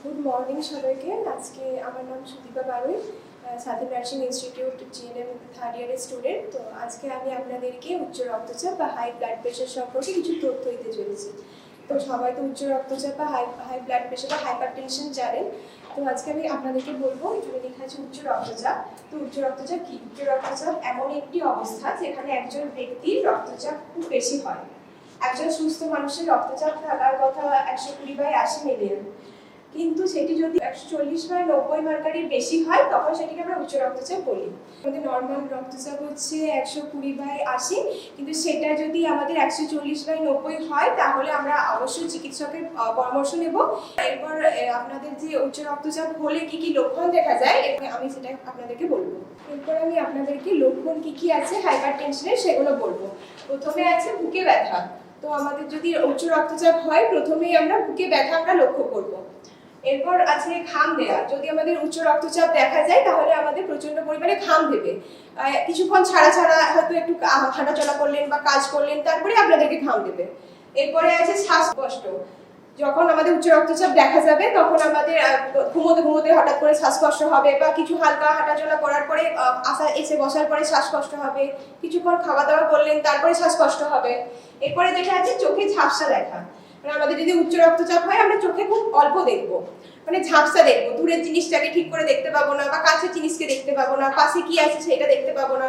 Good morning সবাইকে। আজকে আমার নাম সুদীপা বারুই, সাথী নার্সিং ইনস্টিটিউট জিএনএম থার্ড ইয়ারের স্টুডেন্ট। তো আজকে আমি আপনাদেরকে উচ্চ রক্তচাপ বা হাই ব্লাড প্রেশার সম্পর্কে কিছু তথ্য দিতে চলেছি। তো সবাই তো উচ্চ রক্তচাপ বা হাই ব্লাড প্রেশার বা হাইপার টেনশন জানেন। তো আজকে আমি আপনাদেরকে বলবো, এখানে লেখা আছে উচ্চ রক্তচাপ। তো উচ্চ রক্তচাপ কি? উচ্চ রক্তচাপ এমন একটি অবস্থা যেখানে একজন ব্যক্তির রক্তচাপ খুব বেশি হয়। একজন সুস্থ মানুষের রক্তচাপ থাকার কথা 120/80 মিলিয়ন, কিন্তু সেটি যদি 140/90 মার্কারির বেশি হয় তখন সেটিকে আমরা উচ্চ রক্তচাপ বলি। আমাদের নর্মাল রক্তচাপ হচ্ছে 120/80, কিন্তু সেটা যদি আমাদের 140/90 হয় তাহলে আমরা অবশ্যই চিকিৎসকের পরামর্শ নেব। এরপর আপনাদের যে উচ্চ রক্তচাপ হলে কি কি লক্ষণ দেখা যায় আমি সেটা আপনাদেরকে বলবো। এরপর আমি আপনাদেরকে লক্ষণ কি কি আছে হাইপার টেনশনের সেগুলো বলবো। প্রথমে আছে বুকে ব্যথা। তো আমাদের যদি উচ্চ রক্তচাপ হয় প্রথমেই আমরা বুকে ব্যথা আমরা লক্ষ্য করব। এরপর আছে ঘাম দেওয়া। যদি আমাদের উচ্চ রক্তচাপ দেখা যায় তাহলে আমাদের প্রচন্ড পরিমাণে ঘাম দেবে। কিছুক্ষণ ছাড়া ছাড়া হয়তো একটু হাঁটাচলা করলেন বা কাজ করলেন, তারপরে আপনাদেরকে ঘাম দেবে। এরপরে আছে শ্বাসকষ্ট। যখন আমাদের উচ্চ রক্তচাপ দেখা যাবে তখন আমাদের ঘুমোতে ঘুমোতে হঠাৎ করে শ্বাসকষ্ট হবে, বা কিছু হালকা হাঁটাচলা করার পরে এসে বসার পরে শ্বাসকষ্ট হবে, কিছুক্ষণ খাওয়া দাওয়া করলেন তারপরে শ্বাসকষ্ট হবে। এরপরে যেটা আছে চোখে ঝাপসা দেখা। মানে আমাদের যদি উচ্চ রক্তচাপ হয় আমরা চোখে খুব অল্প দেখবো, মানে ঝাপসা দেখবো, দূরের জিনিসটাকে ঠিক করে দেখতে পাবো না, বা কাছের জিনিসকে দেখতে পাবো না, পাশে কি আছে সেটা দেখতে পাবো না।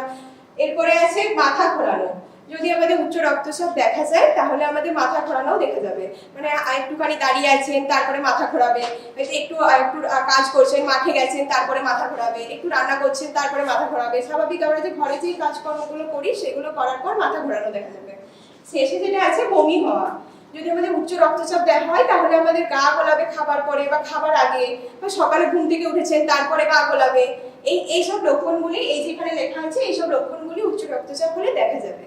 এরপরে আছে মাথা ঘোরানো। যদি আমাদের উচ্চ রক্তচাপ দেখা যায় তাহলে আমাদের মাথা ঘোরানোও দেখা যাবে। মানে একটুখানি দাঁড়িয়ে আছেন তারপরে মাথা ঘোরাবে, একটু একটু কাজ করছেন, মাঠে গেছেন তারপরে মাথা ঘোরাবে, একটু রান্না করছেন তারপরে মাথা ঘোরাবে। স্বাভাবিক আমরা যে ঘরে যে কাজকর্মগুলো করি সেগুলো করার পর মাথা ঘোরানো দেখা যাবে। শেষে যেটা আছে বমি হওয়া। যদি আমাদের উচ্চ রক্তচাপ দেখা হয় তাহলে আমাদের গা গোলাবে খাবার পরে বা খাবার আগে, বা সকালে ঘুম থেকে উঠেছেন তারপরে গা গোলাবে। এইসব লক্ষণগুলি, এই যেখানে লেখা আছে এইসব লক্ষণগুলি উচ্চ রক্তচাপ হলে দেখা যাবে।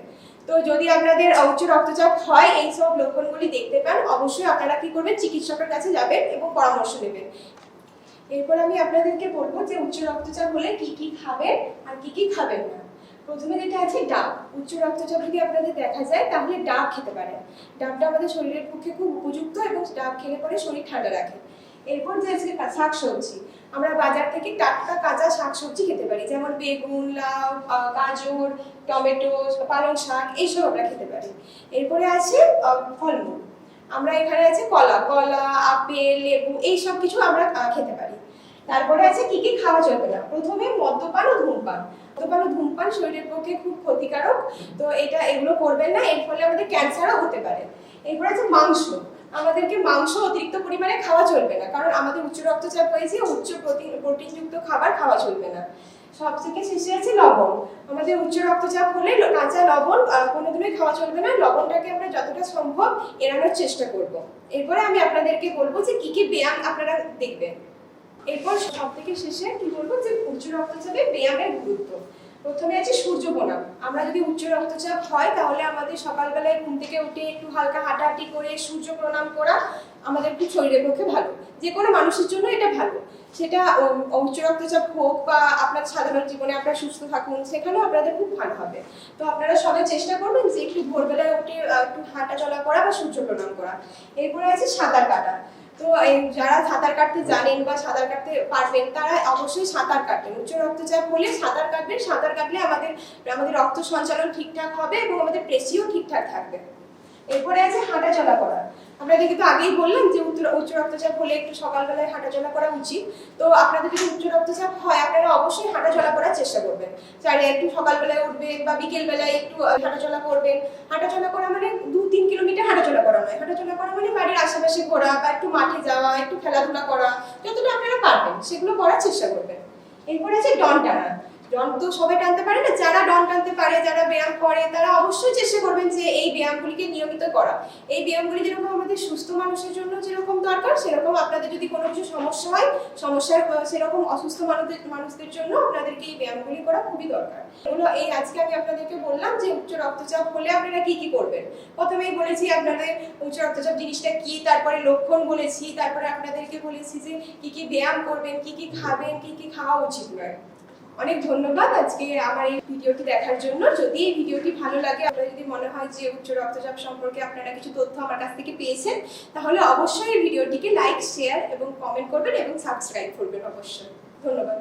তো যদি আপনাদের উচ্চ রক্তচাপ হয়, এইসব লক্ষণগুলি দেখতে পান, অবশ্যই আপনারা কি করবেন, চিকিৎসকের কাছে যাবেন এবং পরামর্শ নেবেন। এরপর আমি আপনাদেরকে বলবো যে উচ্চ রক্তচাপ হলে কি কি খাবেন আর কি কি খাবেন না। প্রথমে যেটা আছে ডাব। উচ্চ রক্তচাপ যদি আপনাদের দেখা যায় তাহলে ডাব খেতে পারেন। ডাবটা আমাদের শরীরের পক্ষে খুব উপযুক্ত এবং ডাব খেলে পরে শরীর ঠান্ডা রাখে। এরপর যে আছে শাকসবজি। আমরা বাজার থেকে টাটকা কাঁচা শাকসবজি খেতে পারি, যেমন বেগুন, লাউ, গাজর, টমেটো, পালং শাক, এইসব আমরা খেতে পারি। এরপরে আছে ফলমূল। আমরা এখানে আছে কলা, আপেল, লেবু, এইসব কিছু আমরা খেতে পারি। তারপরে আছে কি কি খাওয়া চলবে না। প্রথমে মদ্যপান ও ধূমপান শরীরের পক্ষে খুব ক্ষতিকারক। তো এগুলো করবেন না, এর ফলে আমাদের ক্যান্সারও হতে পারে। এরপর আছে মাংস। আমাদেরকে মাংস অতিরিক্ত পরিমাণে খাওয়া চলবে না, কারণ আমাদের উচ্চ রক্তচাপ হয়েছে, উচ্চ প্রোটিনযুক্ত খাবার খাওয়া চলবে না। সবথেকে শেষে আছে লবণ। আমাদের উচ্চ রক্তচাপ হলে কাঁচা লবণ কোনোদিনই খাওয়া চলবে না। লবণটাকে আমরা যতটা সম্ভব এড়ানোর চেষ্টা করব। এরপরে আমি আপনাদেরকে বলবো যে কি কি ব্যায়াম আপনারা দেখবেন। এরপর সব থেকে শেষে কি বলবো যে উচ্চ রক্তচাপে ব্যায়ামের গুরুত্ব। প্রথমে আছে সূর্য প্রণাম। আমরা যদি উচ্চ রক্তচাপ হয় তাহলে আমাদের সকালবেলায় ঘুম থেকে উঠে একটু হালকা হাঁটাহাঁটি করে সূর্য প্রণাম করা আমাদের খুব শরীরের পক্ষে ভালো। যে কোনো মানুষের জন্য এটা ভালো, সেটা উচ্চ রক্তচাপ হোক বা আপনার সাধারণ জীবনে আপনারা সুস্থ থাকুন, সেখানেও আপনাদের খুব ভালো হবে। তো আপনারা সবাই চেষ্টা করবেন যে একটু ভোরবেলায় উঠে একটু হাঁটা চলা করা বা সূর্য প্রণাম করা। এরপরে আছে সাঁতার কাটা। তো যারা সাঁতার কাটতে জানেন বা সাঁতার কাটতে পারবেন তারা অবশ্যই সাঁতার কাটবেন। উচ্চ রক্তচাপ হলে সাঁতার কাটবেন। সাঁতার কাটলে আমাদের রক্ত সঞ্চালন ঠিকঠাক হবে এবং আমাদের পেশিও ঠিকঠাক থাকবে। এরপরে আছে হাঁটা চলা করা। আপনাদেরকে তো আগেই বললাম যে উচ্চ রক্তচাপ হলে একটু সকালবেলায় হাঁটাচলা করা উচিত। তো আপনাদের যদি উচ্চ রক্তচাপ হয় আপনারা অবশ্যই হাঁটাচলা করার চেষ্টা করবেন। চাইলে একটু সকালবেলায় উঠবেন বা বিকেলবেলায় একটু হাঁটাচলা করবেন। হাঁটাচলা করা মানে 2-3 কিলোমিটার হাঁটাচলা করা নয়। হাঁটাচলা করা মানে বাড়ির আশেপাশে ঘোরা বা একটু মাঠে যাওয়া, একটু খেলাধুলা করা, যতটা আপনারা পারবেন সেগুলো করার চেষ্টা করবেন। এরপরে আছে ডন টানা। ডন তো সবাই টানতে পারে না, যারা ডন টানতে পারে, যারা ব্যায়াম করে তারা অবশ্যই চেষ্টা করবেন যে এই ব্যায়ামগুলিকে নিয়মিত করা। এই ব্যায়ামগুলি যেরকম আমাদের সুস্থ মানুষের জন্য যেরকম দরকার, সেরকম আপনাদের যদি কোনো কিছু সমস্যা হয়, সেরকম অসুস্থ মানুষদের জন্য আপনাদেরকে এই ব্যায়ামগুলি করা খুবই দরকার। এগুলো আজকে আমি আপনাদেরকে বললাম যে উচ্চ রক্তচাপ হলে আপনারা কি কি করবেন। প্রথমেই বলেছি আপনাদের উচ্চ রক্তচাপ জিনিসটা কি, তারপরে লক্ষণ বলেছি, তারপরে আপনাদেরকে বলেছি যে কি কি ব্যায়াম করবেন, কি কি খাবেন, কি কি খাওয়া উচিত নয়। অনেক ধন্যবাদ আজকে আমার এই ভিডিওটি দেখার জন্য। যদি এই ভিডিওটি ভালো লাগে, আপনার যদি মনে হয় যে উচ্চ রক্তচাপ সম্পর্কে আপনারা কিছু তথ্য আমার কাছ থেকে পেয়েছেন, তাহলে অবশ্যই এই ভিডিওটিকে লাইক, শেয়ার এবং কমেন্ট করবেন এবং সাবস্ক্রাইব করবেন অবশ্যই। ধন্যবাদ।